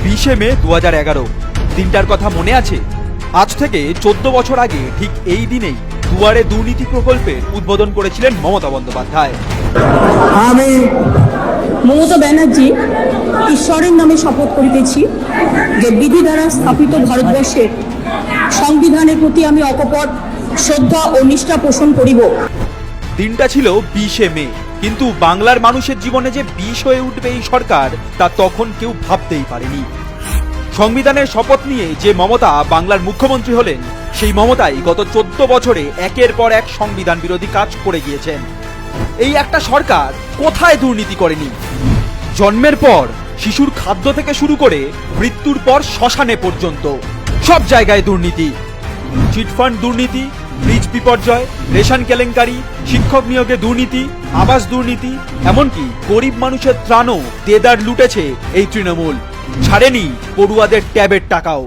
20 মে 2011 দিনটার কথা মনে আছে? আজ থেকে 14 বছর আগে ঠিক এই দিনেই দুয়ারে দুর্নীতি প্রকল্পের উদ্বোধন করেছিলেন মমতা বন্দ্যোপাধ্যায়। আমি মমতা ব্যানার্জি ঈশ্বরের নামে শপথ করিতেছি যে বিধি দ্বারা স্থাপিত ভারতবর্ষের সংবিধানের প্রতি আমি অকপট শ্রদ্ধা ও নিষ্ঠা পোষণ করিব। দিনটা ছিল 20 মে, কিন্তু বাংলার মানুষের জীবনে যে বিষ হয়ে উঠবে এই সরকার তা তখন কেউ ভাবতেই পারেনি। সংবিধানের শপথ নিয়ে যে মমতা বাংলার মুখ্যমন্ত্রী হলেন, সেই মমতাই গত 14 বছরে একের পর এক সংবিধান বিরোধী কাজ করে গিয়েছেন। এই একটা সরকার কোথায় দুর্নীতি করেনি? জন্মের পর শিশুর খাদ্য থেকে শুরু করে মৃত্যুর পর শ্মশানে পর্যন্ত সব জায়গায় দুর্নীতি। চিটফান্ড দুর্নীতি, ব্রিজ বিপর্যয়, রেশন কেলেঙ্কারি, শিক্ষক নিয়োগে দুর্নীতি, আবাস দুর্নীতি, এমনকি গরিব মানুষের ত্রাণও দেদার লুটেছে এই তৃণমূল। ছাড়েনি পড়ুয়াদের ট্যাবের টাকাও।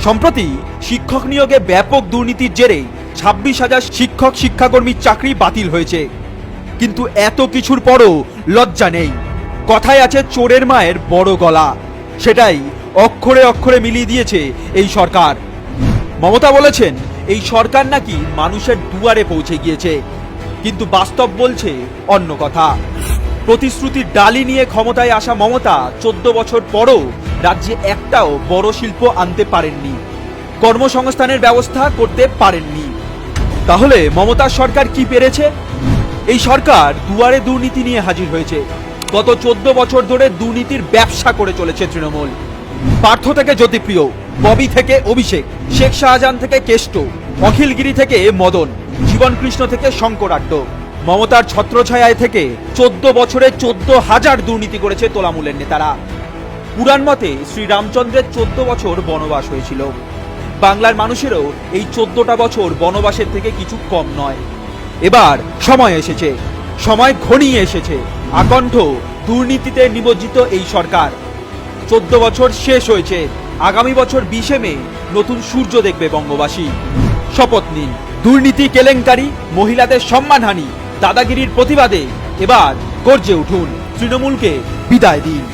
সম্প্রতি শিক্ষক নিয়োগে ব্যাপক দুর্নীতির জেরে 26,000 শিক্ষক শিক্ষাকর্মীর চাকরি বাতিল হয়েছে। কিন্তু এত কিছুর পরও লজ্জা নেই। কথায় আছে চোরের মায়ের বড় গলা, সেটাই অক্ষরে অক্ষরে মিলিয়ে দিয়েছে এই সরকার। মমতা বলেছেন এই সরকার নাকি মানুষের দুয়ারে পৌঁছে গিয়েছে, কিন্তু বাস্তব বলছে অন্য কথা। প্রতিশ্রুতির ডালি নিয়ে ক্ষমতায় আসা মমতা 14 বছর পরও রাজ্যে একটাও বড় শিল্প আনতে পারেননি, কর্মসংস্থানের ব্যবস্থা করতে পারেননি। তাহলে মমতার সরকার কি পেরেছে? এই সরকার দুয়ারে দুর্নীতি নিয়ে হাজির হয়েছে। গত 14 বছর ধরে দুর্নীতির ব্যবসা করে চলেছে তৃণমূল। পার্থ থেকে জ্যোতিপ্রিয়, ববি থেকে অভিষেক, শেখ শাহজাহান থেকে কেষ্ট, অখিলগিরি থেকে মদন, জীবনকৃষ্ণ থেকে শঙ্করাড্ড। মমতার ছত্রছায়ায় থেকে 14 বছরে 14,000 দুর্নীতি করেছে তোলামূলের নেতারা। পুরাণ মতে শ্রীরামচন্দ্রের 14 বছর বনবাস হয়েছিল। বাংলার মানুষেরও এই 14টা বছর বনবাসের থেকে কিছু কম নয়। এবার সময় এসেছে, সময় ঘনিয়ে এসেছে। আকণ্ঠ দুর্নীতিতে নিমজ্জিত এই সরকার। 14 বছর শেষ হয়েছে। আগামী বছর 20 মে নতুন সূর্য দেখবে বঙ্গবাসী। শপথ নিন। দুর্নীতি, কেলেঙ্কারি, মহিলাদের সম্মানহানি, দাদাগিরির প্রতিবাদে এবার গর্জে উঠুন। তৃণমূলকে বিদায় দিন।